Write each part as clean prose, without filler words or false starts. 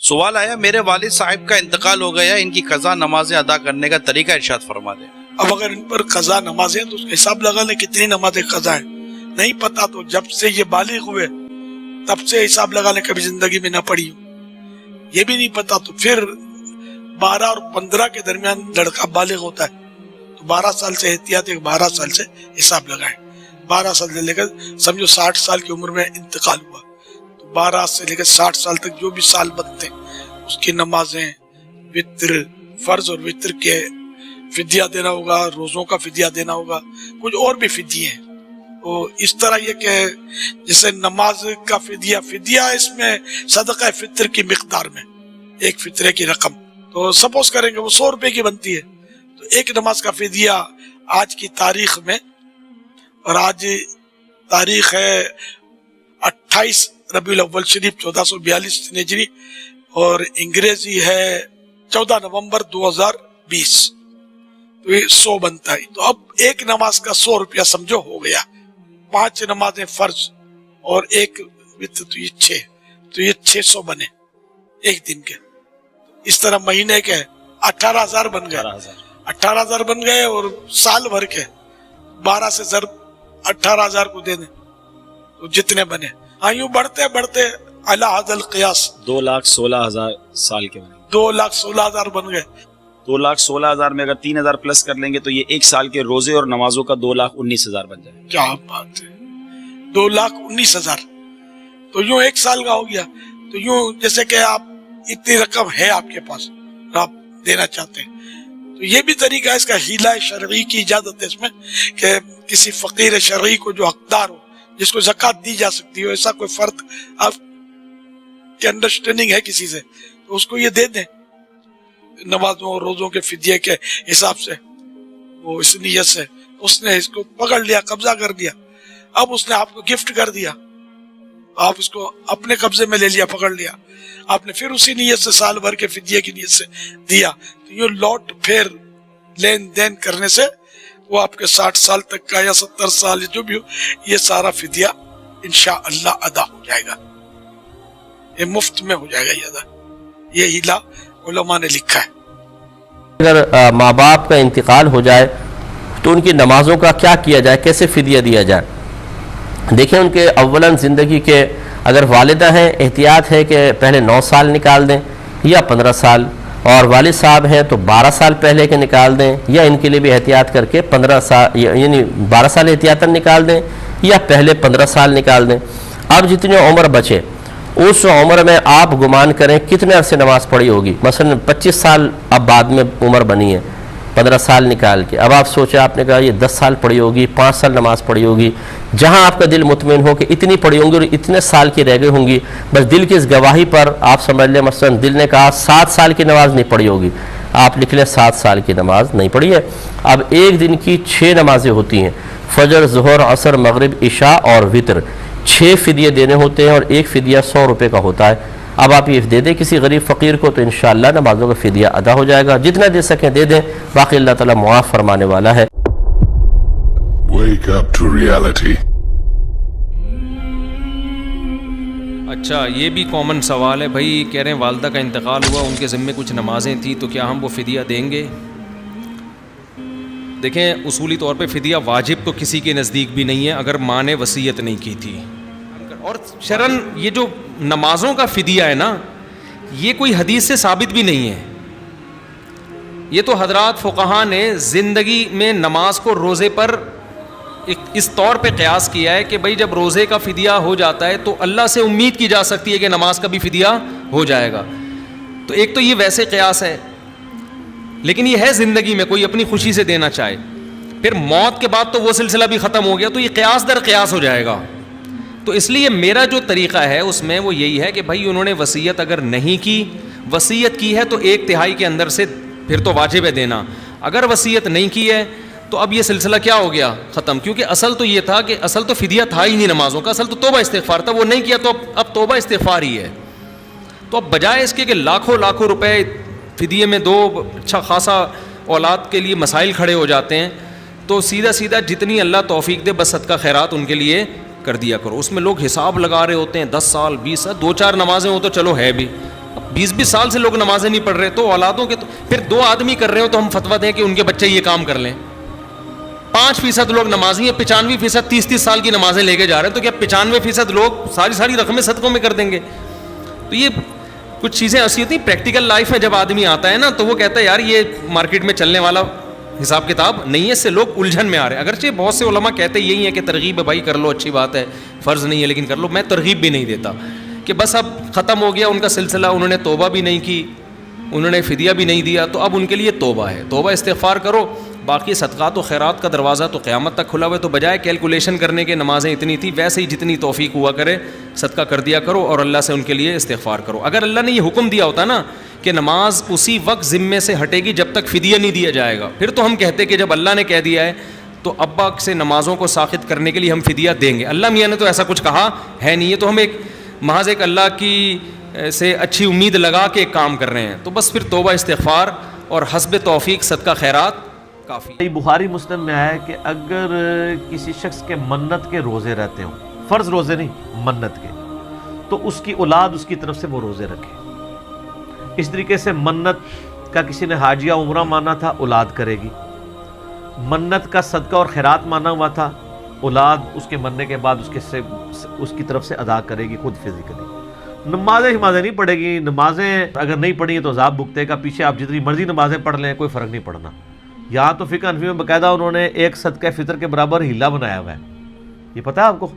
سوال آیا میرے والد صاحب کا انتقال ہو گیا، ان کی قضا نمازیں ادا کرنے کا طریقہ ارشاد فرما دیں۔ اب اگر ان پر قضا نمازیں تو اس کا حساب لگا لیں کتنی نمازیں قضا ہیں، نہیں پتا تو جب سے یہ بالغ ہوئے تب سے حساب لگا لیں، کبھی زندگی میں نہ پڑھی ہو۔ یہ بھی نہیں پتا تو پھر 12 اور 15 کے درمیان لڑکا بالغ ہوتا ہے تو 12 سال سے احتیاط 12 سال سے حساب لگائیں۔ 12 سال سے لے کر سمجھو 60 سال کی عمر میں انتقال ہوا تو 12 سے لے کر 60 سال تک جو بھی سال بنتے ہیں اس کی نمازیں، وتر، فرض اور وتر کے فدیہ دینا ہوگا، روزوں کا فدیہ دینا ہوگا، کچھ اور بھی فدیے ہیں۔ تو اس طرح یہ کہ جیسے نماز کا فدیہ اس میں صدقہ فطر کی مقدار میں ایک فطرے کی رقم، تو سپوز کریں گے وہ 100 روپے کی بنتی ہے تو ایک نماز کا فدیہ آج کی تاریخ میں، اور آج تاریخ ہے 28 ربیع الاول شریف 1442 ہجری اور انگریزی ہے 14 نومبر 2020، تو یہ 100 بنتا ہے۔ تو اب ایک نماز کا 100 روپیہ سمجھو ہو گیا، 5 نمازیں فرض اور ایک وتر تو یہ 6، تو یہ 600 بنے ایک دن کے۔ اس طرح مہینے کے 18,000 بن گئے، 18,000 بن گئے، اور سال بھر کے 12 سے ضرب 18,000 کو دے دیں تو جتنے بنے۔ ہاں یوں بڑھتے بڑھتے علی حد القیاس 2,16,000 سال کے بنے، 2,16,000 بن گئے۔ 2,16,000 میں اگر 3,000 پلس کر لیں گے تو یہ ایک سال کے روزے اور نمازوں کا 2,19,000 بن جائے۔ کیا بات ہے، 2,19,000 تو یوں ایک سال کا ہو گیا۔ تو یوں جیسے کہ آپ اتنی رقم ہے آپ کے پاس آپ دینا چاہتے ہیں تو یہ بھی طریقہ ہے، اس کا ہیلہ شرعی کی اجازت ہے اس میں کہ کسی فقیر شرعی کو جو حقدار ہو، جس کو زکوٰۃ دی جا سکتی ہو، ایسا کوئی فرد آپ کی انڈرسٹینڈنگ ہے کسی سے تو اس کو یہ دے دیں نمازوں اور روزوں کے فدیے کے حساب سے۔ وہ اس نیت سے اس نے اس کو پکڑ لیا، قبضہ کر دیا، اب اس نے آپ کو گفٹ کر دیا، آپ اس کو اپنے قبضے میں لے لیا، پکڑ لیا، آپ نے پھر اسی نیت سے سال بھر کے فدیے کی نیت سے دیا، تو یہ لوٹ پھر لین دین کرنے سے وہ آپ کے 60 سال تک کا یا 70 سال جو بھی ہو یہ سارا فدیہ انشاءاللہ ادا ہو جائے گا، یہ مفت میں ہو جائے گا یہ ادا۔ یہ ہیلہ علماء نے لکھا ہے۔ اگر ماں باپ کا انتقال ہو جائے تو ان کی نمازوں کا کیا کیا جائے، کیسے فدیہ دیا جائے؟ دیکھیں ان کے اولاً زندگی کے اگر والدہ ہیں احتیاط ہے کہ پہلے 9 سال نکال دیں یا 15 سال، اور والد صاحب ہیں تو 12 سال پہلے کے نکال دیں، یا ان کے لیے بھی احتیاط کر کے 15 سال یعنی 12 سال احتیاطاً نکال دیں یا پہلے 15 سال نکال دیں۔ اب جتنی عمر بچے اس عمر میں آپ گمان کریں کتنے عرصے نماز پڑھی ہوگی۔ مثلا 25 سال اب بعد میں عمر بنی ہے، 15 سال نکال کے اب آپ سوچیں، آپ نے کہا یہ 10 سال پڑھی ہوگی، 5 سال نماز پڑھی ہوگی، جہاں آپ کا دل مطمئن ہو کہ اتنی پڑھی ہوں گی اور اتنے سال کی رہ گئی ہوں گی، بس دل کی اس گواہی پر آپ سمجھ لیں مثلا دل نے کہا 7 سال کی نماز نہیں پڑھی ہوگی، آپ لکھ لیں 7 سال کی نماز نہیں پڑھی ہے۔ اب ایک دن کی 6 نمازیں ہوتی ہیں، فجر، ظہر، عصر، مغرب، عشاء اور وتر، 6 فدیے دینے ہوتے ہیں اور ایک فدیہ 100 روپے کا ہوتا ہے۔ اب آپ یہ دے دیں کسی غریب فقیر کو تو انشاءاللہ نمازوں کا فدیہ ادا ہو جائے گا، جتنا دے سکیں دے دیں، باقی اللہ تعالیٰ معاف فرمانے والا ہے۔ Wake up to reality. اچھا یہ بھی کامن سوال ہے بھائی، کہہ رہے ہیں والدہ کا انتقال ہوا، ان کے ذمے کچھ نمازیں تھیں تو کیا ہم وہ فدیہ دیں گے؟ دیکھیں اصولی طور پہ فدیہ واجب تو کسی کے نزدیک بھی نہیں ہے اگر ماں نے وصیت نہیں کی تھی، اور شرعاً یہ جو نمازوں کا فدیہ ہے نا یہ کوئی حدیث سے ثابت بھی نہیں ہے، یہ تو حضرات فقہا نے زندگی میں نماز کو روزے پر اس طور پہ قیاس کیا ہے کہ بھائی جب روزے کا فدیہ ہو جاتا ہے تو اللہ سے امید کی جا سکتی ہے کہ نماز کا بھی فدیہ ہو جائے گا، تو ایک تو یہ ویسے قیاس ہے، لیکن یہ ہے زندگی میں کوئی اپنی خوشی سے دینا چاہے، پھر موت کے بعد تو وہ سلسلہ بھی ختم ہو گیا تو یہ قیاس در قیاس ہو جائے گا۔ تو اس لیے میرا جو طریقہ ہے اس میں وہ یہی ہے کہ بھائی انہوں نے وصیت اگر نہیں کی، وصیت کی ہے تو 1/3 کے اندر سے پھر تو واجب ہے دینا، اگر وصیت نہیں کی ہے تو اب یہ سلسلہ کیا ہو گیا ختم، کیونکہ اصل تو یہ تھا کہ اصل تو فدیہ تھا ہی نہیں نمازوں کا، اصل تو توبہ استغفار تھا، وہ نہیں کیا تو اب توبہ استغفار ہی ہے۔ تو اب بجائے اس کے کہ لاکھوں روپے فدیے میں دو، اچھا خاصا اولاد کے لیے مسائل کھڑے ہو جاتے ہیں، تو سیدھا جتنی اللہ توفیق دے بس صدقہ خیرات ان کے لیے کر دیا کرو۔ اس میں لوگ حساب لگا رہے ہوتے ہیں 10 سال 20 سال، 2-4 نمازیں ہو تو چلو ہے بھی، 20-20 سال سے لوگ نمازیں نہیں پڑھ رہے, تو اولادوں کے تو پھر 2 آدمی کر رہے ہو تو ہم فتویٰ دیں کہ ان کے بچے یہ کام کر لیں. 5% لوگ نمازی ہیں, 95% 30 سال کی نمازیں لے کے جا رہے ہیں, تو کیا 95% لوگ ساری رقمیں صدقوں میں کر دیں گے؟ تو یہ کچھ چیزیں ایسی ہوتی ہیں پریکٹیکل لائف میں, جب آدمی آتا ہے نا تو وہ کہتا ہے یار یہ مارکیٹ میں چلنے والا حساب کتاب نہیں ہے, اس سے لوگ الجھن میں آ رہے ہیں. اگرچہ بہت سے علماء کہتے یہی ہیں کہ ترغیب ہے بھائی کر لو, اچھی بات ہے, فرض نہیں ہے لیکن کر لو. میں ترغیب بھی نہیں دیتا کہ بس اب ختم ہو گیا ان کا سلسلہ, انہوں نے توبہ بھی نہیں کی, انہوں نے فدیہ بھی نہیں دیا, تو اب ان کے لیے توبہ ہے, توبہ استغفار کرو. باقی صدقات و خیرات کا دروازہ تو قیامت تک کھلا ہوا ہے, تو بجائے کیلکولیشن کرنے کے نمازیں اتنی تھی, ویسے ہی جتنی توفیق ہوا کرے صدقہ کر دیا کرو اور اللہ سے ان کے لیے استغفار کرو. اگر اللہ نے یہ حکم دیا ہوتا نا کہ نماز اسی وقت ذمے سے ہٹے گی جب تک فدیہ نہیں دیا جائے گا, پھر تو ہم کہتے کہ جب اللہ نے کہہ دیا ہے تو ابا سے نمازوں کو ساخط کرنے کے لیے ہم فدیہ دیں گے. اللہ میاں نے تو ایسا کچھ کہا ہے نہیں, یہ تو ہم محض ایک اللہ کی سے اچھی امید لگا کے ایک کام کر رہے ہیں. تو بس پھر توبہ استغفار اور حسب توفیق صدقہ خیرات کافی. بخاری مسلم میں آیا کہ اگر کسی شخص کے منت کے روزے رہتے ہوں, فرض روزے نہیں منت کے, تو اس کی اولاد اس کی طرف سے وہ روزے رکھے. اس طریقے سے منت کا کسی نے حاجیہ عمرہ مانا تھا, اولاد کرے گی. منت کا صدقہ اور خیرات مانا ہوا تھا, اولاد اس کے مرنے کے بعد اس کی طرف سے ادا کرے گی خود فزیکلی. نمازیں نہیں پڑھے گی, نمازیں اگر نہیں پڑھی تو عذاب بھگتے گا. پیچھے آپ جتنی مرضی نمازیں پڑھ لیں کوئی فرق نہیں پڑنا. یہاں تو فقہ حنفی میں باقاعدہ انہوں نے ایک صدقہ فطر کے برابر ہیلا بنایا ہوا ہے. یہ پتہ ہے آپ کو؟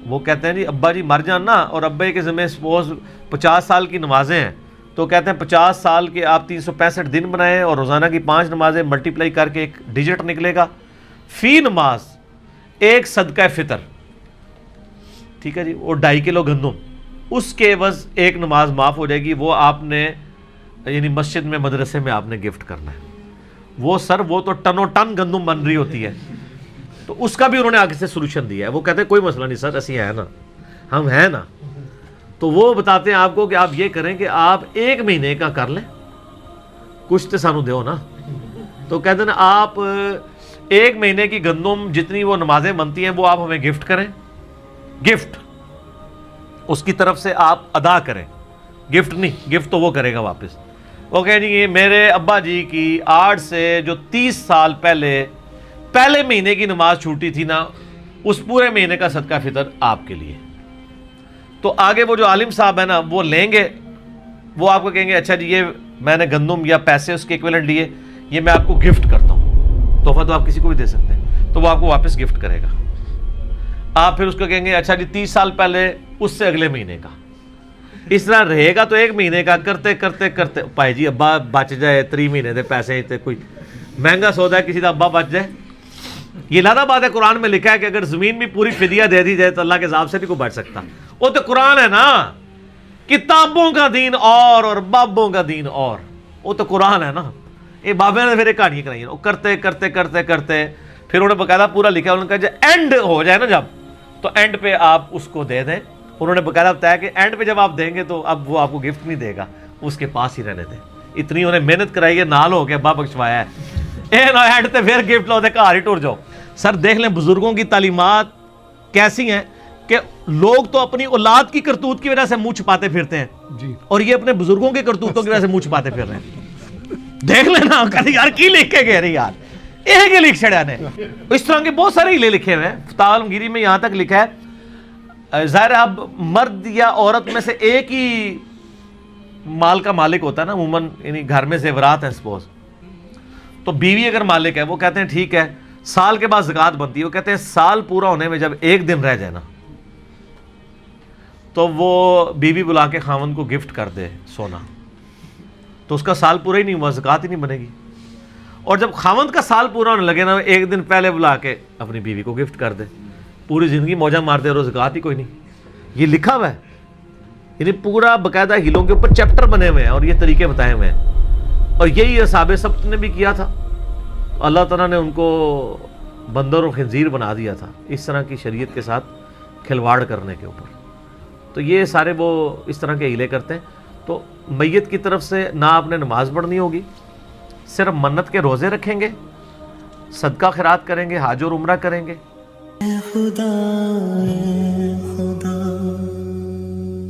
وہ کہتے ہیں جی ابا جی مر جان نا, اور ابے کے ذمہ سپوز 50 سال کی نمازیں ہیں, تو کہتے ہیں 50 سال کے آپ 365 دن بنائیں اور روزانہ کی 5 نمازیں ملٹیپلائی کر کے ایک ڈیجٹ نکلے گا, فی نماز ایک صدقہ فطر, ٹھیک ہے جی, اور 2.5 کلو گندم, اس کے عوض ایک نماز معاف ہو جائے گی. وہ آپ نے یعنی مسجد میں مدرسے میں آپ نے گفٹ کرنا ہے. وہ سر وہ تو ٹنوں ٹن گندم بن رہی ہوتی ہے, تو اس کا بھی انہوں نے آگے سے سولوشن دیا ہے. وہ کہتے ہیں کوئی مسئلہ نہیں سر, اسی ہے نا, ہم ہیں نا. تو وہ بتاتے ہیں آپ کو کہ آپ یہ کریں کہ آپ 1 مہینے کا کر لیں, کچھ تو سانو دیو نا. تو کہتے ہیں آپ 1 مہینے کی گندم جتنی وہ نمازیں بنتی ہیں وہ آپ ہمیں گفٹ کریں, گفٹ اس کی طرف سے آپ ادا کریں, گفٹ نہیں, گفٹ تو وہ کرے گا واپس. وہ کہیں گے میرے ابا جی کی 8 سے جو 30 سال پہلے مہینے کی نماز چھوٹی تھی نا, اس پورے مہینے کا صدقہ فطر آپ کے لیے. تو آگے وہ جو عالم صاحب ہیں نا وہ لیں گے, وہ آپ کو کہیں گے اچھا جی یہ میں نے گندم یا پیسے اس کے ایکویلنٹ لیے, یہ میں آپ کو گفٹ کرتا ہوں. تحفہ تو آپ کسی کو بھی دے سکتے ہیں, تو وہ آپ کو واپس گفٹ کرے گا. آپ پھر اس کو کہیں گے اچھا جی 30 سال پہلے اس سے اگلے مہینے کا. اس طرح رہے گا تو 1 مہینے کا کرتے کرتے پائے جی ابا بچ جائے 3 مہینے دے پیسے, کوئی مہنگا سودا ہے کسی کا ابا بچ جائے. یہ لانا بات ہے, قرآن میں لکھا ہے کہ اگر زمین بھی پوری فدیہ دے دی جائے تو اللہ کے عذاب سے بھی کوئی بچ سکتا. وہ تو قرآن ہے نا, کتابوں کا دین اور بابوں کا دین اور, وہ تو قرآن ہے نا. یہ بابے نے پھر ایک کہانی کرائی, وہ کرتے پھر انہوں نے باقاعدہ پورا لکھا. انہوں نے کہا جب اینڈ ہو جائے نا جب, تو اینڈ پہ آپ اس کو دے دیں. انہوں نے باقاعدہ بتایا کہ اینڈ پہ جب آپ دیں گے تو اب وہ آپ کو گفٹ نہیں دے گا, اس کے پاس ہی رہنے دیں. اتنی انہیں محنت کرائی ہے, نال ہو کے ابا بخشوایا ہے, اینڈ تے پھر گفٹ لو دے گھر ہی ٹر جاؤ. سر دیکھ لیں بزرگوں کی تعلیمات کیسی ہیں کہ لوگ تو اپنی اولاد کی کرتوت کی وجہ سے منہ چھپاتے پھرتے ہیں جی, اور یہ اپنے بزرگوں کے کرتوتوں کی وجہ سے منہ چھپاتے پھر رہے ہیں. دیکھ لینا یار کی لکھ کے گئے رہے یار, یہ کہ لکھ چھڑیا نے. اس طرح کے بہت سارے ہیلے لکھے ہوئے ہیں. فتاوی عالمگیری میں یہاں تک لکھا ہے, ظاہر اب مرد یا عورت میں سے ایک ہی مال کا مالک ہوتا ہے نا عموماً, یعنی گھر میں زیورات ہیں سپوز, تو بیوی اگر مالک ہے وہ کہتے ہیں ٹھیک ہے سال کے بعد زکوٰۃ بنتی ہے. وہ کہتے ہیں سال پورا ہونے میں جب 1 دن رہ جائے نا تو وہ بیوی بلا کے خاوند کو گفٹ کر دے سونا, تو اس کا سال پورا ہی نہیں ہوا, زکوٰۃ ہی نہیں بنے گی. اور جب خاوند کا سال پورا ہونے لگے نا 1 دن پہلے بلا کے اپنی بیوی کو گفٹ کر دے, پوری زندگی موجہ مارتے رہو, زکوٰۃ ہی کوئی نہیں. یہ لکھا ہوا ہے, یعنی پورا باقاعدہ ہیلوں کے اوپر چیپٹر بنے ہوئے ہیں اور یہ طریقے بتائے ہوئے ہیں. اور یہی اصحاب سبت نے بھی کیا تھا, اللہ تعالیٰ نے ان کو بندر و خنزیر بنا دیا تھا اس طرح کی شریعت کے ساتھ کھلواڑ کرنے کے اوپر. تو یہ سارے وہ اس طرح کے ہیلے کرتے ہیں. تو میت کی طرف سے نہ آپ نے نماز پڑھنی ہوگی, صرف منت کے روزے رکھیں گے, صدقہ خیرات کریں گے, حج اور عمرہ کریں گے. اے خدا